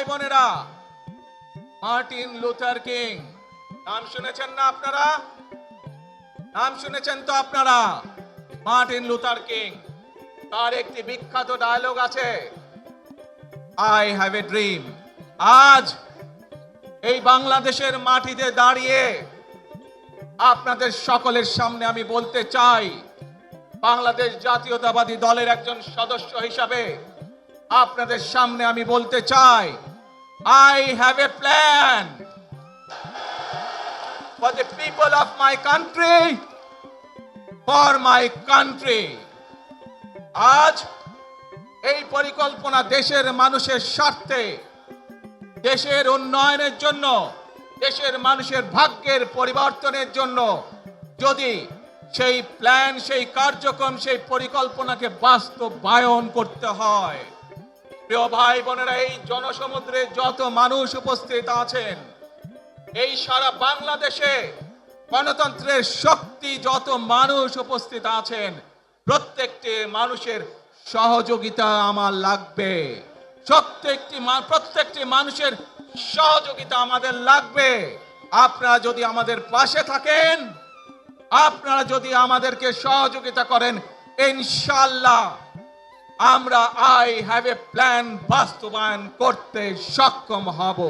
বোনেরা, Martin Luther king নাম শুনেছেন না আপনারা? নাম শুনেছেন তো আপনারা? মার্টিন লুথার কিং, তার একটি বিখ্যাত ডায়লগ আছে, আই হ্যাভ এ ড্রিম। আজ এই বাংলাদেশের মাটিতে দাঁড়িয়ে আপনাদের সকলের সামনে আমি বলতে চাই, বাংলাদেশ জাতীয়তাবাদী দলের একজন সদস্য হিসাবে আপনাদের সামনে আমি বলতে চাই, I have a plan for the people of my country, for my country. আজ এই পরিকল্পনা দেশের মানুষের স্বার্থে, দেশের উন্নয়নের জন্য, দেশের মানুষের ভাগ্যের পরিবর্তনের জন্য যদি সেই প্ল্যান, সেই কার্যক্রম, সেই পরিকল্পনাকে বাস্তবায়ন করতে হয়, প্রিয় ভাই বোনেরা, এই জনসমুদ্রে যত মানুষ উপস্থিত আছেন, এই সারা বাংলাদেশে গণতন্ত্রের শক্তি যত মানুষ উপস্থিত আছেন, প্রত্যেকটি মানুষের সহযোগিতা আমার লাগবে। প্রত্যেকটি মানুষের সহযোগিতা আমাদের লাগবে। আপনারা যদি আমাদের পাশে থাকেন, আপনারা যদি আমাদেরকে সহযোগিতা করেন, ইনশাআল্লাহ আমরা আই হ্যাভ এ প্ল্যান বাস্তবায়ন করতে সক্ষম হব।